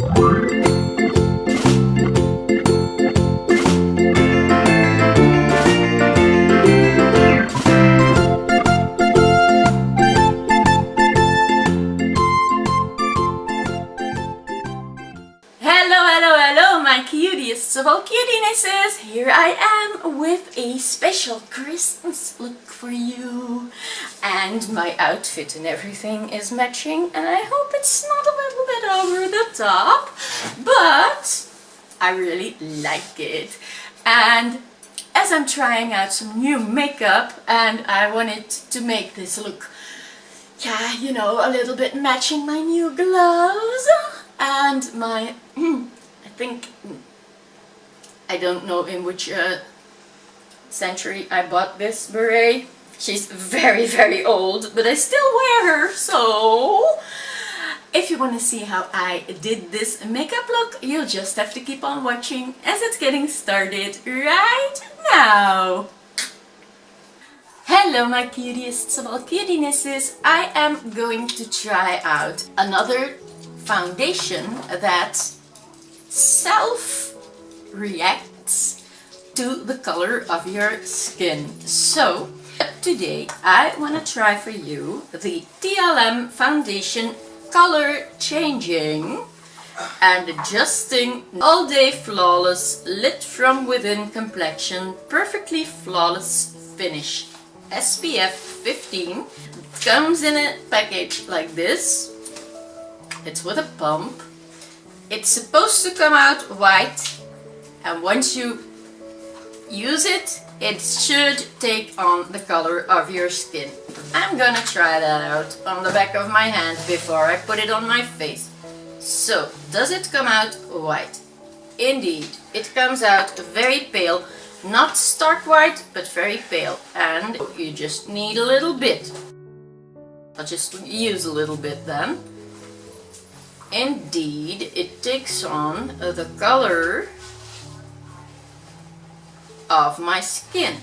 My cutest of all cutienesses, here I am with a special Christmas look for you, and my outfit and everything is matching, and I hope it's not a little bit over the top, but I really like it. And as I'm trying out some new makeup and I wanted to make this look, yeah, you know, a little bit matching my new gloves and my I don't know in which century I bought this beret. She's very, very old, but I still wear her, so if you want to see how I did this makeup look, you'll just have to keep on watching as it's getting started right now. Hello my cutiests of all cutienesses, I am going to try out another foundation that self-reacts to the color of your skin. So today I want to try for you the TLM foundation color changing and adjusting all day flawless lit from within complexion perfectly flawless finish SPF 15. It comes in a package like this. It's with a pump. It's supposed to come out white, and once you use it, it should take on the color of your skin. I'm gonna try that out on the back of my hand before I put it on my face. So, does it come out white? Indeed, it comes out very pale, not stark white, but very pale, and you just need a little bit. I'll just use a little bit then. Indeed, it takes on the color of my skin.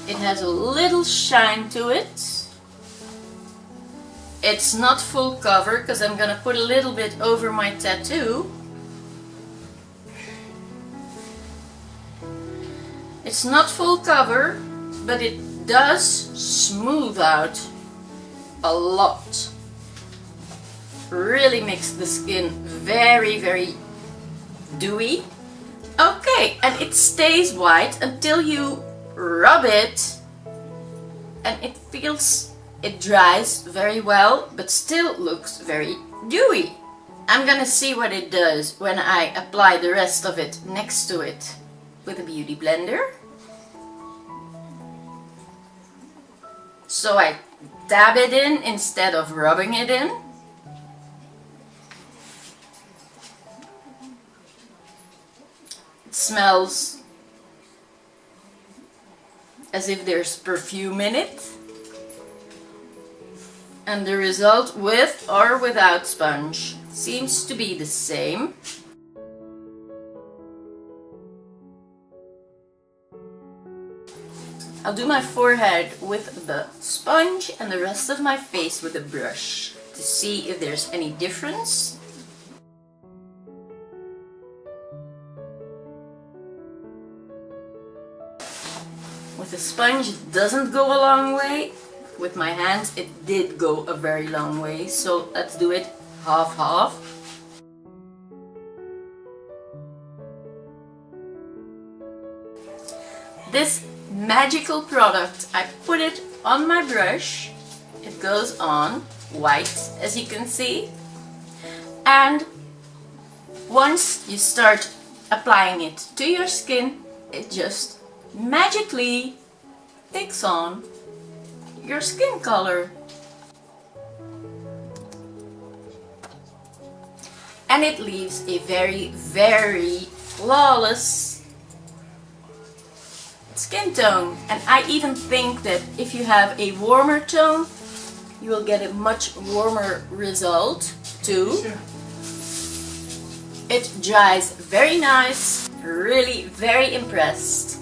It has a little shine to it. It's not full cover because I'm gonna put a little bit over my tattoo. It's not full cover, but it does smooth out a lot. Really makes the skin very, very dewy. Okay, and it stays white until you rub it, and it dries very well, but still looks very dewy. I'm gonna see what it does when I apply the rest of it next to it with a beauty blender. So I dab it in instead of rubbing it in. It smells as if there's perfume in it. And the result with or without sponge seems to be the same. I'll do my forehead with the sponge and the rest of my face with a brush to see if there's any difference. With the sponge it doesn't go a long way. With my hands it did go a very long way, so let's do it half-half. This magical product, I put it on my brush. It goes on white, as you can see. And once you start applying it to your skin, it just magically takes on your skin color. And it leaves a very, very flawless skin tone. And I even think that if you have a warmer tone, you will get a much warmer result too. Sure. It dries very nice, really very impressed.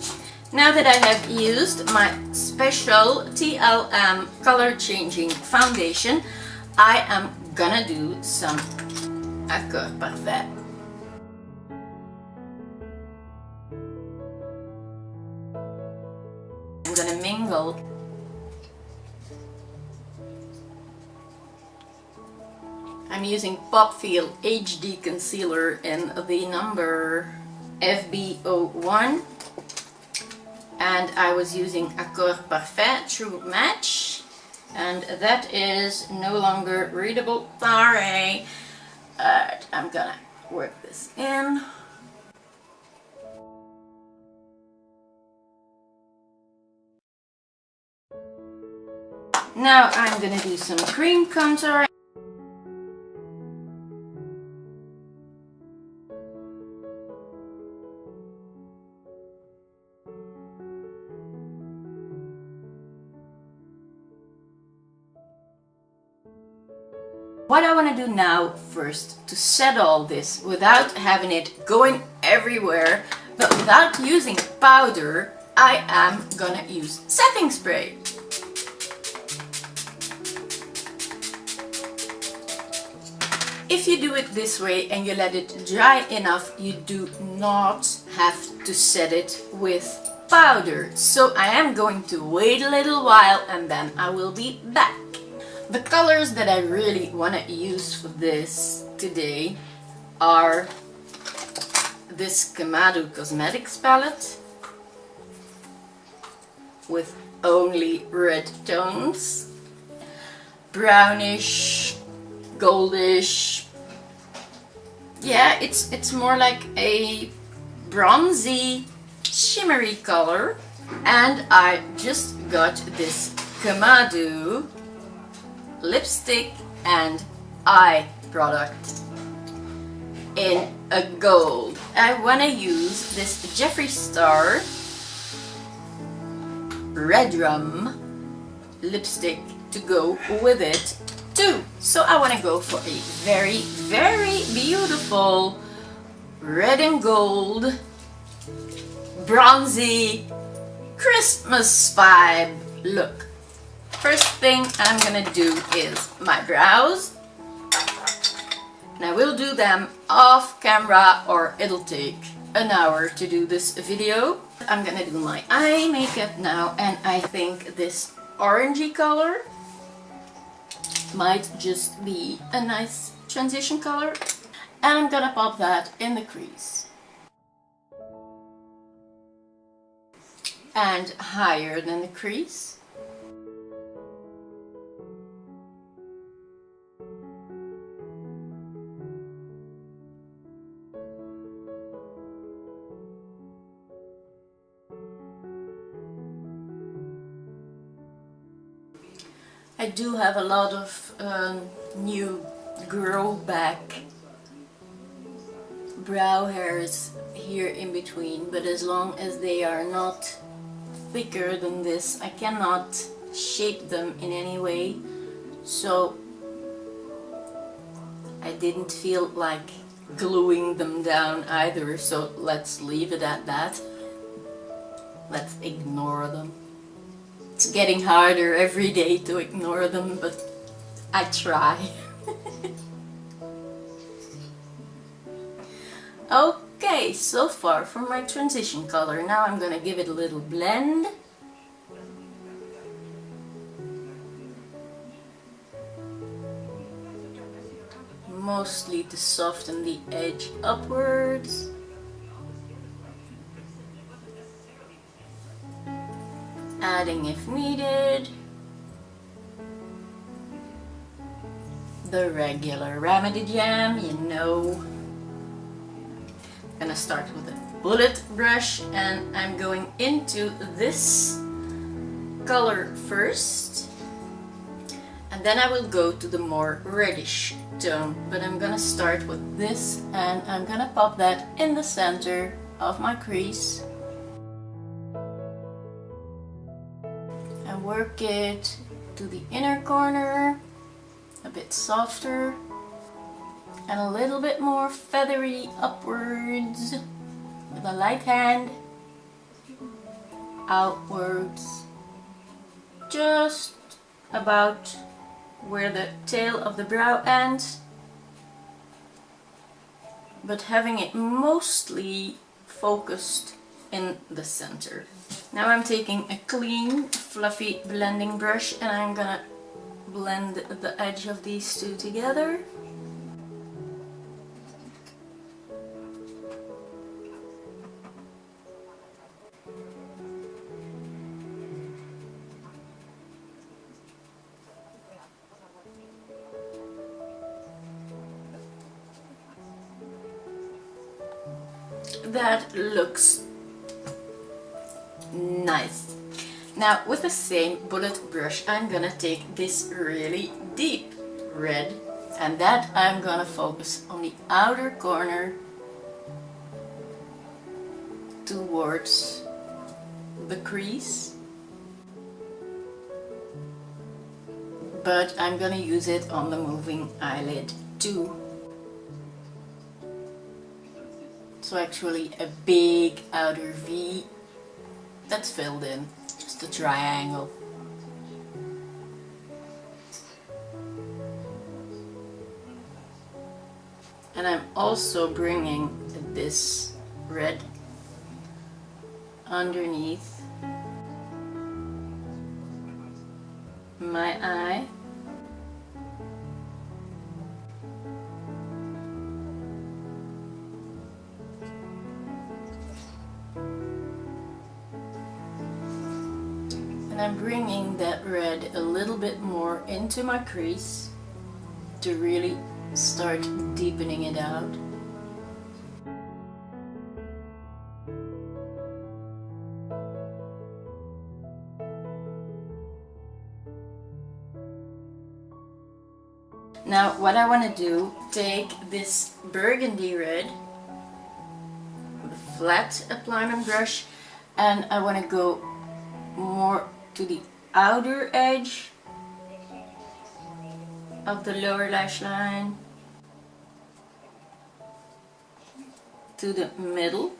Now that I have used my special TLM color changing foundation, I am gonna do some Accord Parfait. I'm gonna mingle. I'm using Pop Feel HD Concealer in the number FB01. And I was using Accord Parfait True Match. And that is no longer readable, sorry. But I'm gonna work this in. Now I'm gonna do some cream contour. What I want to do now first to set all this without having it going everywhere, but without using powder, I am gonna use setting spray. If you do it this way and you let it dry enough, you do not have to set it with powder. So I am going to wait a little while and then I will be back. The colors that I really want to use for this today are this Kamado Cosmetics palette with only red tones, brownish, goldish. Yeah, it's more like a bronzy, shimmery color. And I just got this Kamado lipstick and eye product in a gold. I want to use this Jeffree Star Red Rum lipstick to go with it too. So I want to go for a very, very beautiful red and gold bronzy Christmas vibe look. First thing I'm gonna do is my brows, and I will do them off camera or it'll take an hour to do this video. I'm gonna do my eye makeup now, and I think this orangey color might just be a nice transition color, and I'm gonna pop that in the crease and higher than the crease. I do have a lot of new grow back brow hairs here in between, but as long as they are not thicker than this, I cannot shape them in any way, so I didn't feel like gluing them down either, so let's leave it at that. Let's ignore them. It's getting harder every day to ignore them, but I try. Okay, so far from my transition color. Now I'm gonna give it a little blend. Mostly to soften the edge upwards. Adding if needed the regular Remedy Jam, you know. I'm gonna start with a bullet brush, and I'm going into this color first, and then I will go to the more reddish tone, but I'm gonna start with this, and I'm gonna pop that in the center of my crease. Work it to the inner corner, a bit softer and a little bit more feathery upwards with a light hand, outwards, just about where the tail of the brow ends. but having it mostly focused in the center. Now I'm taking a clean, fluffy blending brush and I'm gonna blend the edge of these two together. That looks nice. Now with the same bullet brush I'm gonna take this really deep red and that I'm gonna focus on the outer corner towards the crease, but I'm gonna use it on the moving eyelid too. So actually a big outer V that's filled in, just a triangle. And I'm also bringing this red underneath my eye. And I'm bringing that red a little bit more into my crease to really start deepening it out. Now what I want to do, take this burgundy red with a flat appliement brush and I want to go more to the outer edge of the lower lash line to the middle,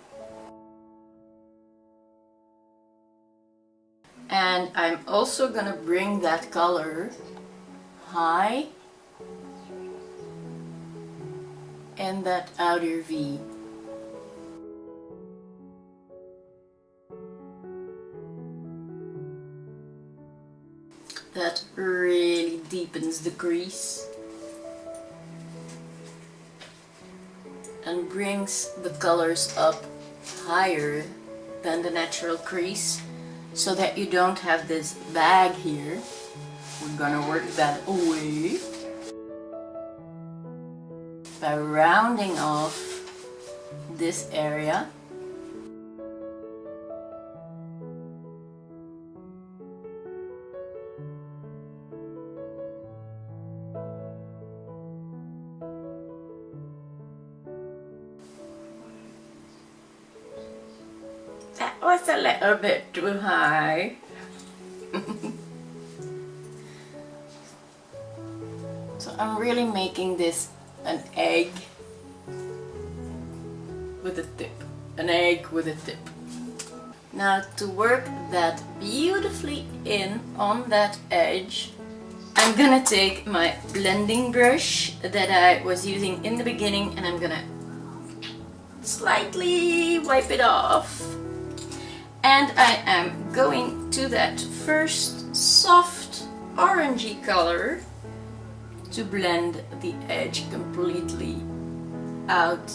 and I'm also gonna bring that color high in that outer V. That really deepens the crease and brings the colors up higher than the natural crease so that you don't have this bag here. We're gonna work that away by rounding off this area. That was a little bit too high. So I'm really making this an egg with a tip. An egg with a tip. Now to work that beautifully in on that edge, I'm gonna take my blending brush that I was using in the beginning and I'm gonna slightly wipe it off. And I am going to that first soft orangey color to blend the edge completely out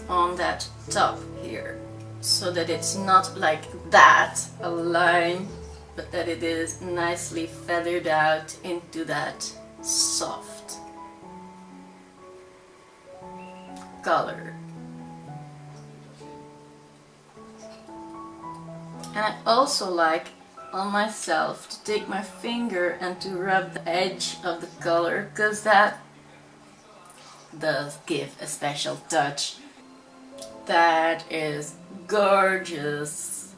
on that top here, so that it's not like that, a line, but that it is nicely feathered out into that soft color. And I also like on myself to take my finger and to rub the edge of the color, because that does give a special touch. That is gorgeous.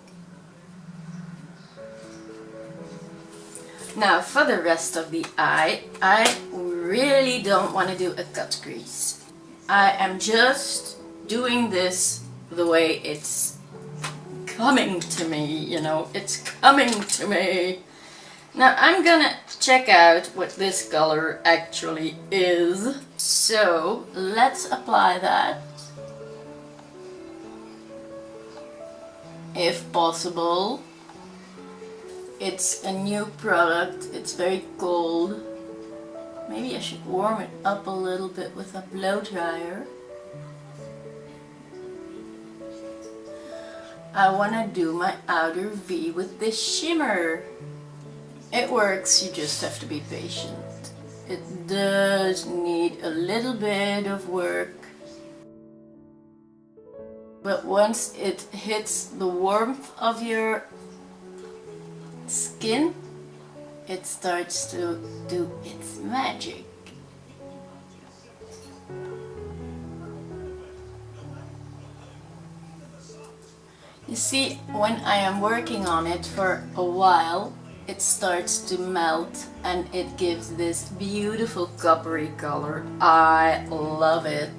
Now for the rest of the eye, I really don't want to do a cut crease. I am just doing this the way it's coming to me, you know, it's coming to me. Now I'm gonna check out what this color actually is. So let's apply that. If possible. It's a new product, it's very cold. Maybe I should warm it up a little bit with a blow dryer. I want to do my outer V with this shimmer. It works, you just have to be patient. It does need a little bit of work. But once it hits the warmth of your skin, it starts to do its magic. You see, when I am working on it for a while, it starts to melt and it gives this beautiful coppery color. I love it.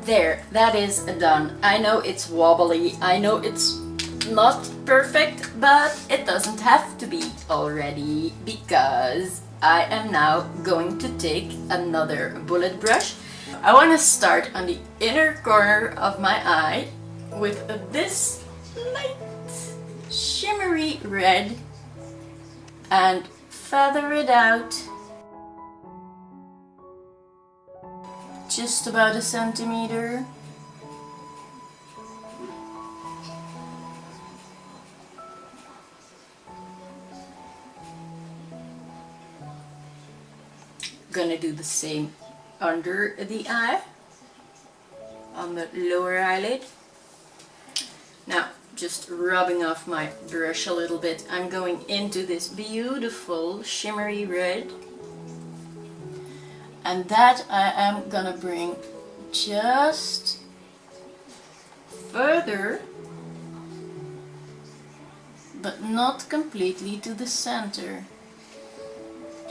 There, that is done. I know it's wobbly, I know it's not perfect, but it doesn't have to be already, because I am now going to take another bullet brush. I want to start on the inner corner of my eye with this light shimmery red and feather it out just about 1 centimeter. Gonna do the same under the eye, on the lower eyelid. Now, just rubbing off my brush a little bit, I'm going into this beautiful shimmery red, and that I am gonna bring just further, but not completely to the center.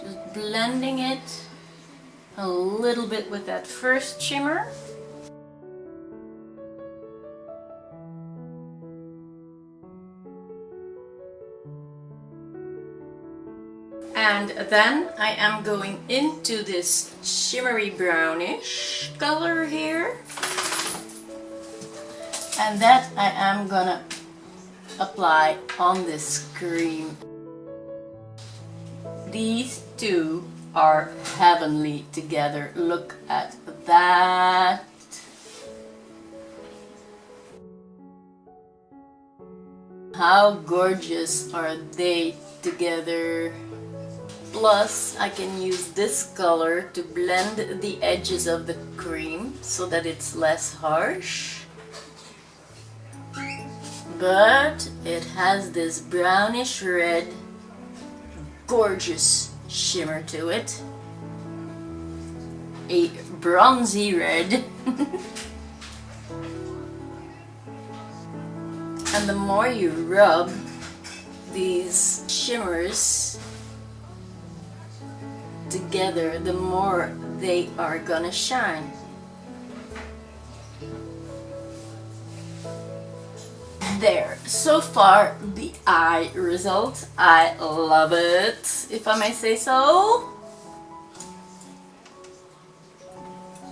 Just blending it a little bit with that first shimmer. And then I am going into this shimmery brownish color here. And that I am gonna apply on this cream. These two are heavenly together. Look at that. How gorgeous are they together? Plus, I can use this color to blend the edges of the cream so that it's less harsh. But it has this brownish red, gorgeous shimmer to it. A bronzy red. And the more you rub these shimmers together, the more they are gonna shine. There, so far the eye result. I love it, if I may say so.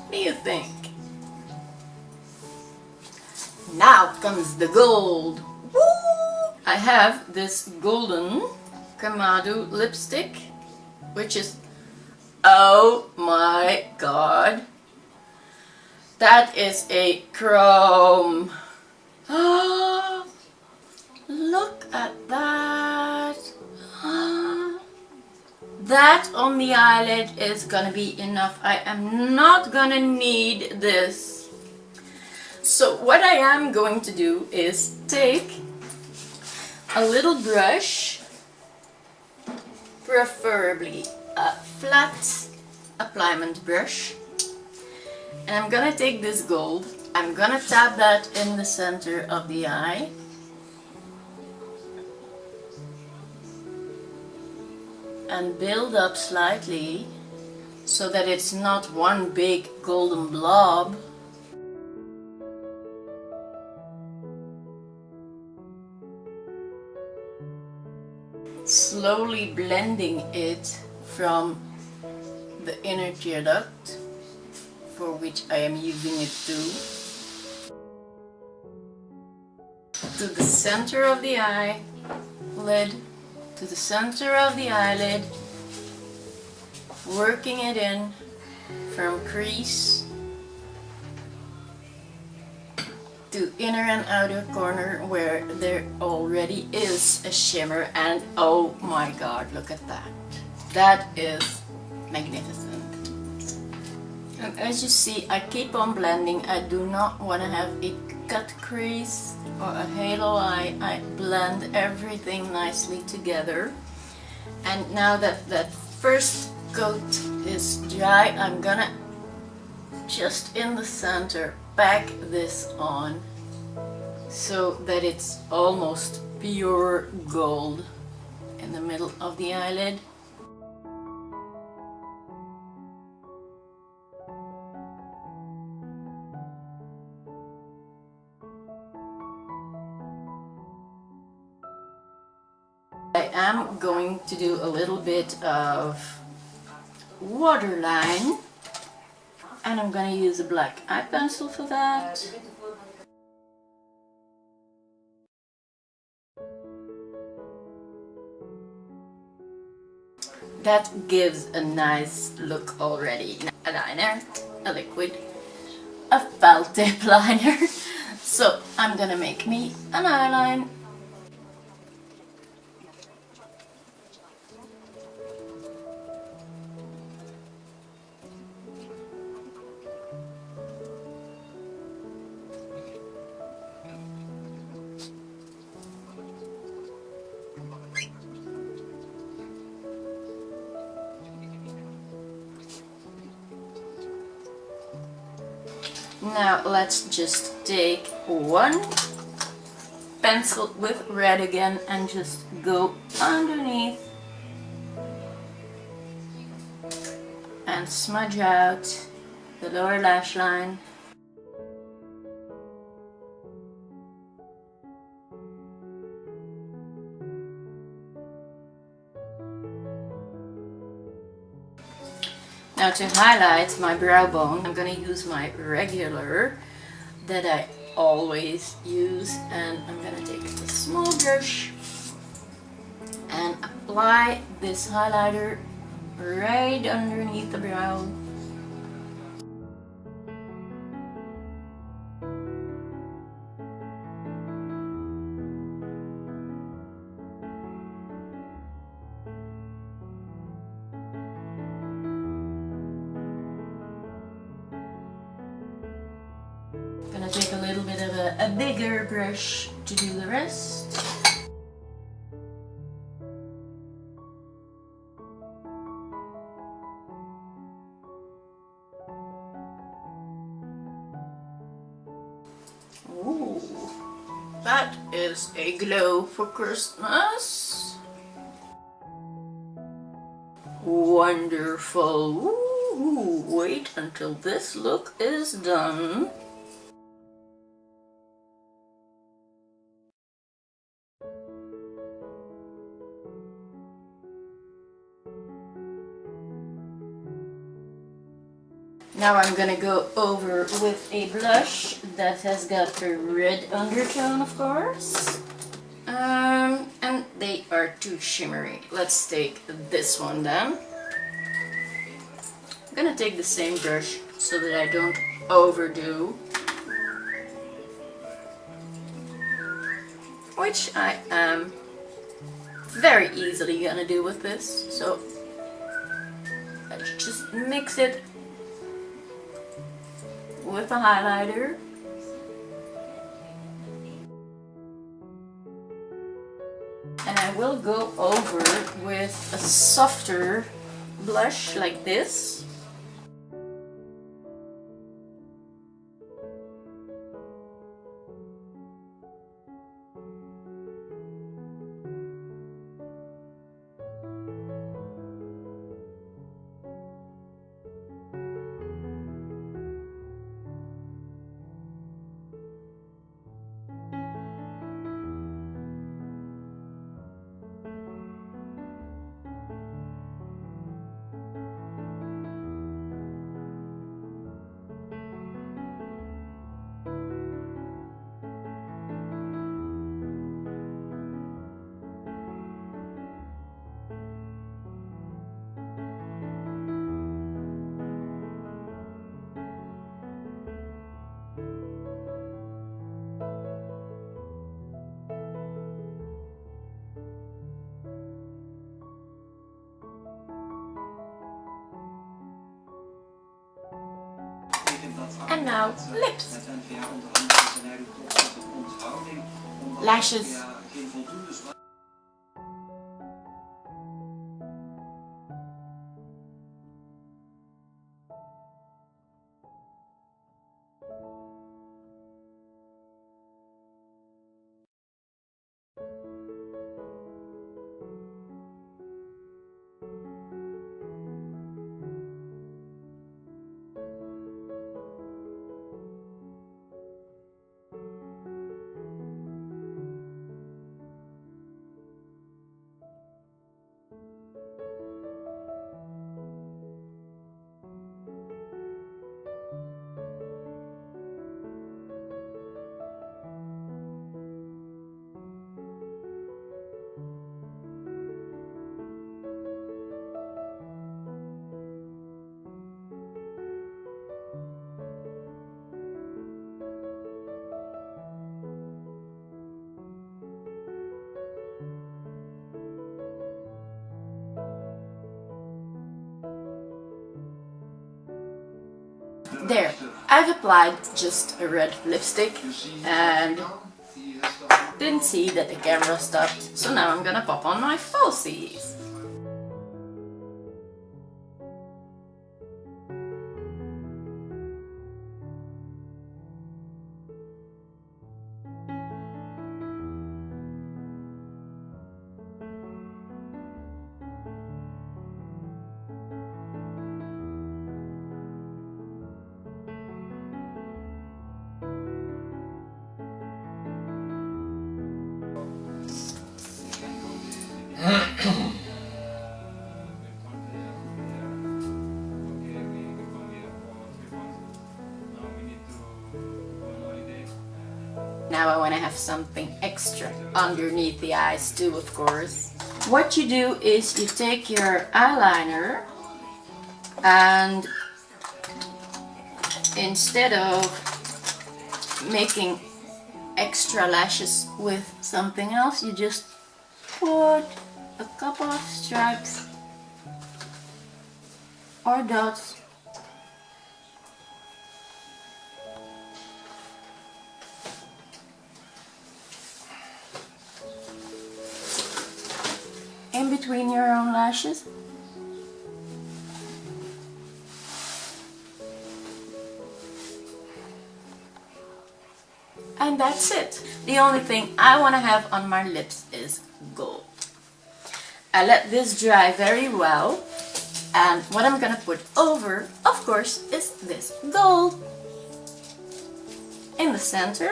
What do you think? Now comes the gold. Woo! I have this golden Kamado lipstick, which is, oh my god, that is a chrome. Look at that. That on the eyelid is gonna be enough. I am not gonna need this. So what I am going to do is take a little brush, preferably a flat appliement brush, and I'm gonna take this gold, I'm gonna tap that in the center of the eye, and build up slightly so that it's not one big golden blob. slowly blending it from the inner tear duct, for which I am using it to the center of the eyelid, to the center of the eyelid, working it in from crease to inner and outer corner where there already is a shimmer, and oh my god, look at that. That is magnificent. And as you see, I keep on blending. I do not want to have a cut crease or a halo eye. I blend everything nicely together. And now that that first coat is dry, I'm gonna just in the center pack this on so that it's almost pure gold in the middle of the eyelid. I am going to do a little bit of waterline, and I'm going to use a black eye pencil for that. That gives a nice look already. A liner, a liquid, a felt tip liner. So I'm gonna make me an eyeline. Now let's just take one pencil with red again and just go underneath and smudge out the lower lash line. Now to highlight my brow bone, I'm going to use my regular that I always use, and I'm going to take a small brush and apply this highlighter right underneath the brow. Gonna take a little bit of a bigger brush to do the rest. Ooh, that is a glow for Christmas. Wonderful. Ooh, wait until this look is done. Now I'm gonna go over with a blush that has got a red undertone, of course. And they are too shimmery. Let's take this one then. I'm gonna take the same brush so that I don't overdo, which I am very easily gonna do with this. So let's just mix it with a highlighter. And I will go over with a softer blush like this. And now lips. Lashes. There, I've applied just a red lipstick and didn't see that the camera stopped, so now I'm gonna pop on my falsies. Now I want to have something extra underneath the eyes too, of course. What you do is you take your eyeliner and instead of making extra lashes with something else, you just put a couple of stripes or dots in between your own lashes. And that's it. The only thing I want to have on my lips is gold. I let this dry very well, and what I'm gonna put over, of course, is this gold in the center.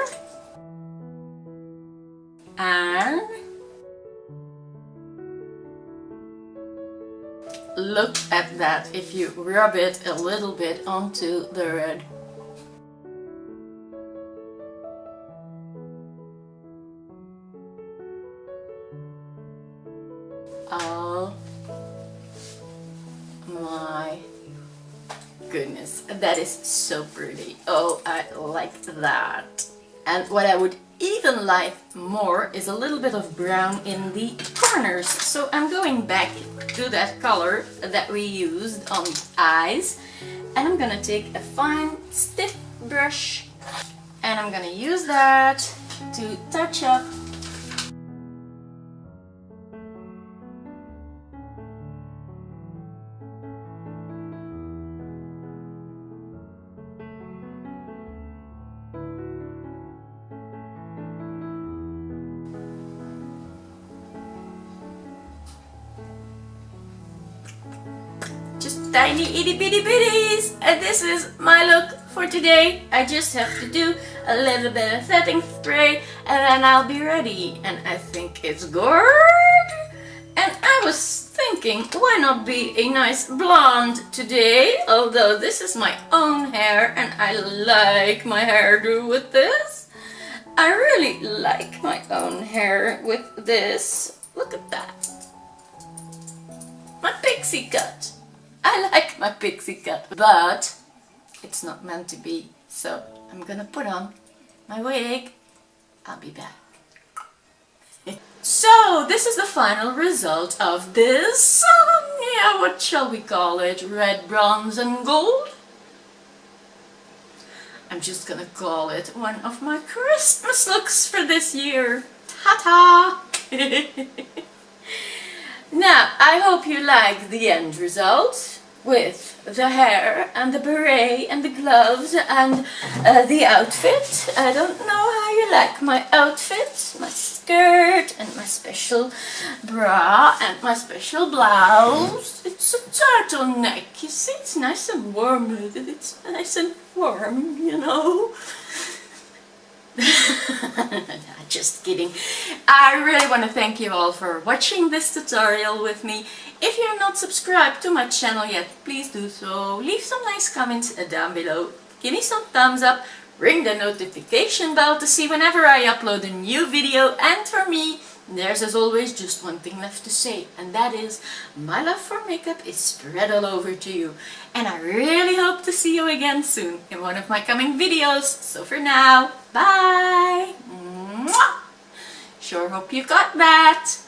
And look at that if you rub it a little bit onto the red. Oh my goodness, that is so pretty. Oh, I like that. And what I would even like more is a little bit of brown in the corners. So I'm going back to that color that we used on the eyes, and I'm gonna take a fine stiff brush and I'm gonna use that to touch up just tiny itty bitty bitties. And this is my look for today. I just have to do a little bit of setting spray and then I'll be ready. And I think it's good. And I was thinking, why not be a nice blonde today? Although this is my own hair and I like my hairdo with this. I really like my own hair with this. Look at that. My pixie cut. I like my pixie cut, but it's not meant to be. So I'm gonna put on my wig. I'll be back. So this is the final result of this, yeah, what shall we call it? Red, bronze and gold? I'm just gonna call it one of my Christmas looks for this year. Ta-ta! Now, I hope you like the end result with the hair and the beret and the gloves and the outfit. I don't know how you like my outfit, my skirt and my special bra and my special blouse. It's a turtleneck, you see, it's nice and warm with it. It's nice and warm, you know. Just kidding. I really want to thank you all for watching this tutorial with me. If you're not subscribed to my channel yet, please do so. Leave some nice comments down below. Give me some thumbs up. Ring the notification bell to see whenever I upload a new video. And for me, there's as always just one thing left to say, and that is my love for makeup is spread all over to you. And I really hope to see you again soon in one of my coming videos. So for now, bye! Mwah! Sure hope you got that!